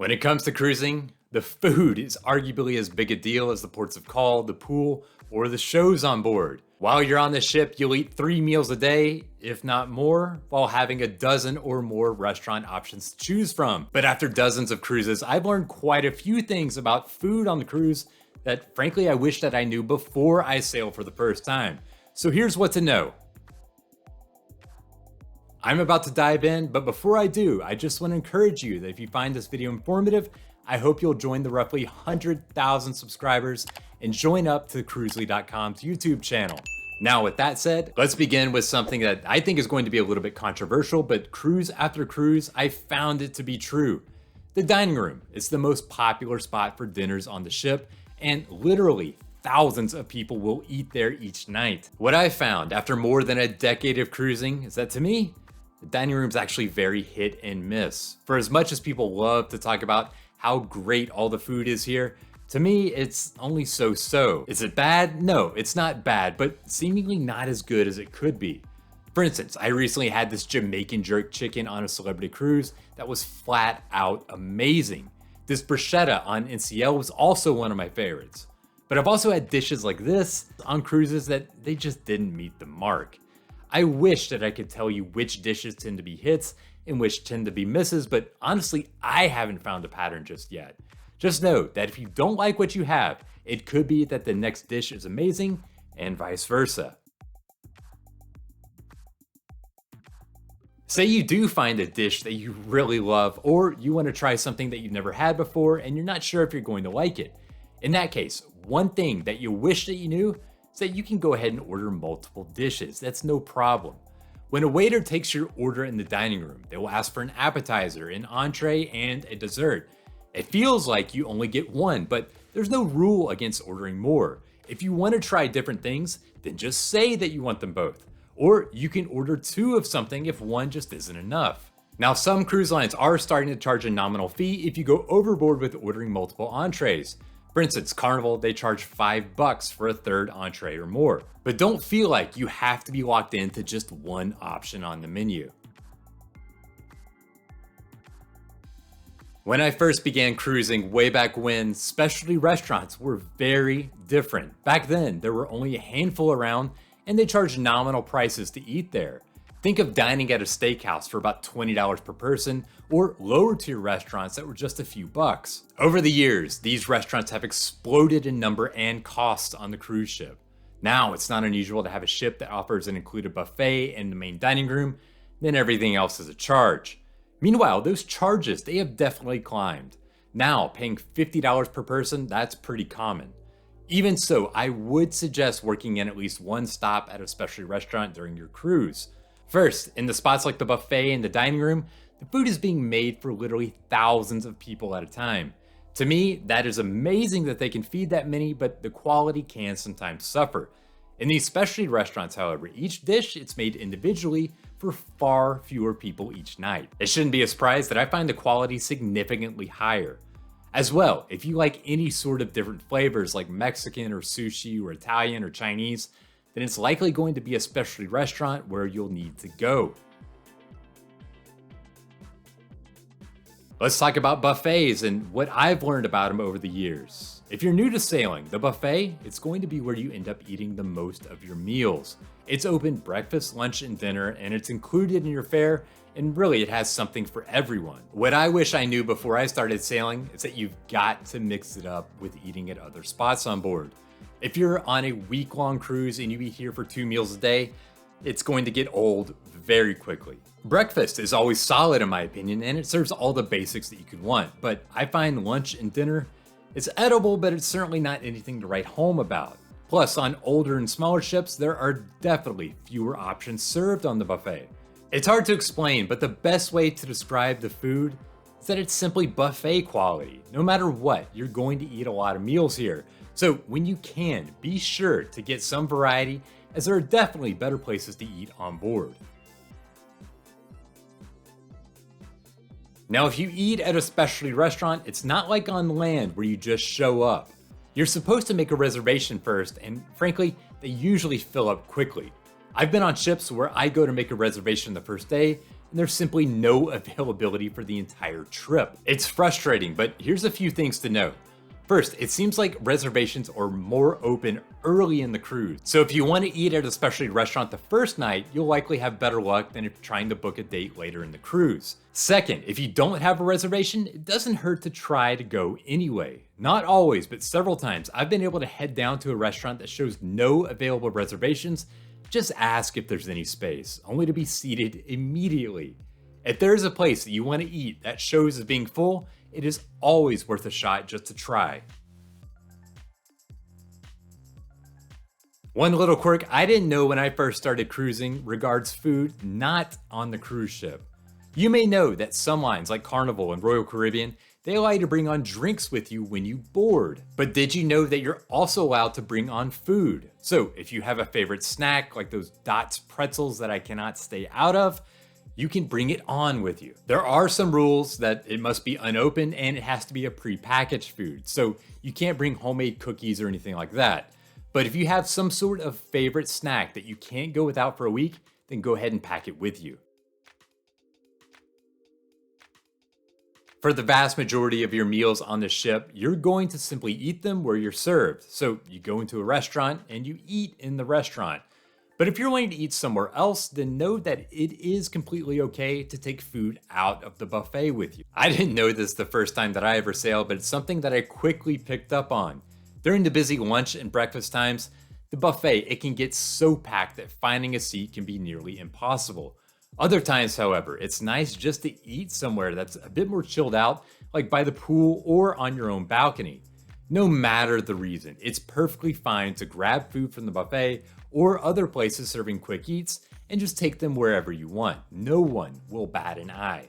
When it comes to cruising, the food is arguably as big a deal as the ports of call, the pool, or the shows on board. While you're on the ship, you'll eat 3 meals a day, if not more, while having a dozen or more restaurant options to choose from. But after dozens of cruises, I've learned quite a few things about food on the cruise that frankly I wish that I knew before I sailed for the first time. So here's what to know. I'm about to dive in, but before I do, I just want to encourage you that if you find this video informative, I hope you'll join the roughly 100,000 subscribers and join up to Cruzely.com's YouTube channel. Now, with that said, let's begin with something that I think is going to be a little bit controversial, but cruise after cruise, I found it to be true. The dining room is the most popular spot for dinners on the ship, and literally thousands of people will eat there each night. What I found after more than a decade of cruising is that to me, the dining room's actually very hit and miss. For as much as people love to talk about how great all the food is here, to me, it's only so-so. Is it bad? No, it's not bad, but seemingly not as good as it could be. For instance, I recently had this Jamaican jerk chicken on a celebrity cruise that was flat out amazing. This bruschetta on NCL was also one of my favorites. But I've also had dishes like this on cruises that they just didn't meet the mark. I wish that I could tell you which dishes tend to be hits and which tend to be misses, but honestly, I haven't found a pattern just yet. Just know that if you don't like what you have, it could be that the next dish is amazing and vice versa. Say you do find a dish that you really love, or you want to try something that you've never had before and you're not sure if you're going to like it. In that case, one thing that you wish that you knew is that you can go ahead and order multiple dishes. That's no problem. When a waiter takes your order in the dining room, they will ask for an appetizer, an entree, and a dessert. It feels like you only get one, but there's no rule against ordering more. If you want to try different things, then just say that you want them both. Or you can order two of something if one just isn't enough. Now, some cruise lines are starting to charge a nominal fee if you go overboard with ordering multiple entrees. For instance, Carnival, they charge $5 for a third entree or more. But don't feel like you have to be locked into just one option on the menu. When I first began cruising way back when, specialty restaurants were very different. Back then, there were only a handful around and they charged nominal prices to eat there. Think of dining at a steakhouse for about $20 per person, or lower tier restaurants that were just a few bucks. Over the years, these restaurants have exploded in number and cost on the cruise ship. Now, it's not unusual to have a ship that offers an included buffet in the main dining room, then everything else is a charge. Meanwhile, those charges, they have definitely climbed. Now, paying $50 per person, that's pretty common. Even so, I would suggest working in at least one stop at a specialty restaurant during your cruise. First, in the spots like the buffet and the dining room, the food is being made for literally thousands of people at a time. To me, that is amazing that they can feed that many, but the quality can sometimes suffer. In these specialty restaurants, however, each dish it's made individually for far fewer people each night. It shouldn't be a surprise that I find the quality significantly higher. As well, if you like any sort of different flavors like Mexican or sushi or Italian or Chinese, then it's likely going to be a specialty restaurant where you'll need to go. Let's talk about buffets and what I've learned about them over the years. If you're new to sailing, the buffet, it's going to be where you end up eating the most of your meals. It's open breakfast, lunch, and dinner, and it's included in your fare, and really it has something for everyone. What I wish I knew before I started sailing is that you've got to mix it up with eating at other spots on board. If you're on a week-long cruise and you eat here for 2 meals a day, it's going to get old very quickly. Breakfast is always solid in my opinion, and it serves all the basics that you could want, but I find lunch and dinner, it's edible, but it's certainly not anything to write home about. Plus, on older and smaller ships, there are definitely fewer options served on the buffet. It's hard to explain, but the best way to describe the food is that it's simply buffet quality. No matter what, you're going to eat a lot of meals here. So when you can, be sure to get some variety, as there are definitely better places to eat on board. Now, if you eat at a specialty restaurant, it's not like on land where you just show up. You're supposed to make a reservation first, and frankly, they usually fill up quickly. I've been on ships where I go to make a reservation the first day, and there's simply no availability for the entire trip. It's frustrating, but here's a few things to note. First, it seems like reservations are more open early in the cruise. So if you want to eat at a specialty restaurant the first night, you'll likely have better luck than if you're trying to book a date later in the cruise. Second, if you don't have a reservation, it doesn't hurt to try to go anyway. Not always, but several times I've been able to head down to a restaurant that shows no available reservations. Just ask if there's any space, only to be seated immediately. If there's a place that you want to eat that shows as being full, it is always worth a shot just to try. One little quirk I didn't know when I first started cruising regards food not on the cruise ship. You may know that some lines like Carnival and Royal Caribbean, they allow you to bring on drinks with you when you board. But did you know that you're also allowed to bring on food? So if you have a favorite snack like those Dots pretzels that I cannot stay out of, you can bring it on with you. There are some rules that it must be unopened and it has to be a pre-packaged food. So you can't bring homemade cookies or anything like that. But if you have some sort of favorite snack that you can't go without for a week, then go ahead and pack it with you. For the vast majority of your meals on the ship, you're going to simply eat them where you're served. So you go into a restaurant and you eat in the restaurant. But if you're wanting to eat somewhere else, then know that it is completely okay to take food out of the buffet with you. I didn't know this the first time that I ever sailed, but it's something that I quickly picked up on. During the busy lunch and breakfast times, the buffet, it can get so packed that finding a seat can be nearly impossible. Other times, however, it's nice just to eat somewhere that's a bit more chilled out, like by the pool or on your own balcony. No matter the reason, it's perfectly fine to grab food from the buffet or other places serving quick eats and just take them wherever you want. No one will bat an eye.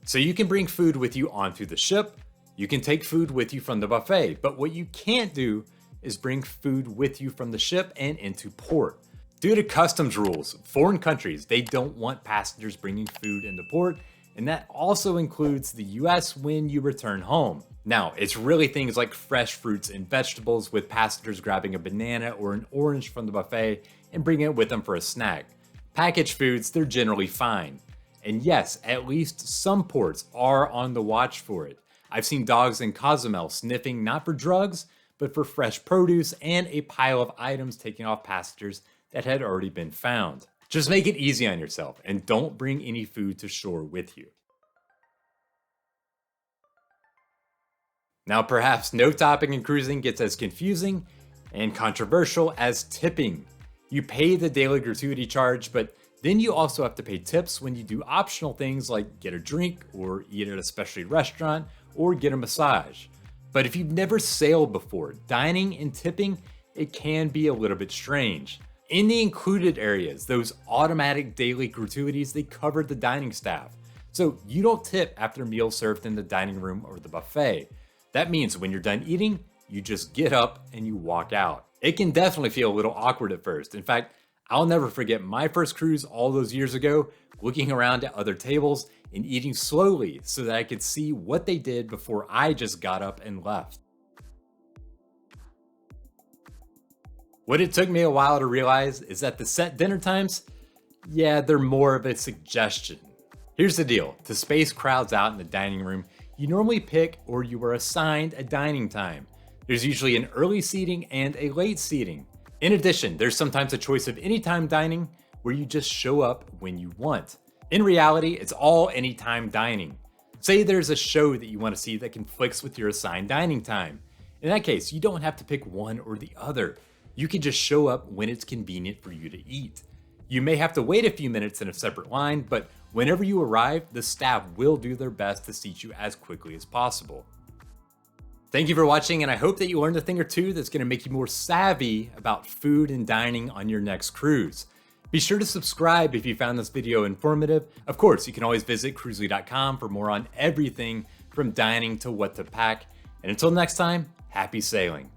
So you can bring food with you onto the ship, you can take food with you from the buffet, but what you can't do is bring food with you from the ship and into port. Due to customs rules, foreign countries, they don't want passengers bringing food into port, and that also includes the US when you return home. Now, it's really things like fresh fruits and vegetables, with passengers grabbing a banana or an orange from the buffet and bringing it with them for a snack. Packaged foods, they're generally fine. And yes, at least some ports are on the watch for it. I've seen dogs in Cozumel sniffing not for drugs, but for fresh produce and a pile of items taken off passengers that had already been found. Just make it easy on yourself and don't bring any food to shore with you. Now, perhaps no topic in cruising gets as confusing and controversial as tipping. You pay the daily gratuity charge, but then you also have to pay tips when you do optional things like get a drink or eat at a specialty restaurant or get a massage. But if you've never sailed before, dining and tipping, it can be a little bit strange. In the included areas, those automatic daily gratuities, they cover the dining staff. So you don't tip after meals served in the dining room or the buffet. That means when you're done eating, you just get up and you walk out. It can definitely feel a little awkward at first. In fact, I'll never forget my first cruise all those years ago, looking around at other tables and eating slowly so that I could see what they did before I just got up and left. What it took me a while to realize is that the set dinner times, yeah, they're more of a suggestion. Here's the deal, to space crowds out in the dining room, you normally pick or you are assigned a dining time. There's usually an early seating and a late seating. In addition, there's sometimes a choice of anytime dining where you just show up when you want. In reality, it's all anytime dining. Say there's a show that you want to see that conflicts with your assigned dining time. In that case, you don't have to pick one or the other. You can just show up when it's convenient for you to eat. You may have to wait a few minutes in a separate line, but whenever you arrive, the staff will do their best to seat you as quickly as possible. Thank you for watching, and I hope that you learned a thing or two that's going to make you more savvy about food and dining on your next cruise. Be sure to subscribe if you found this video informative. Of course, you can always visit Cruzely.com for more on everything from dining to what to pack. And until next time, happy sailing.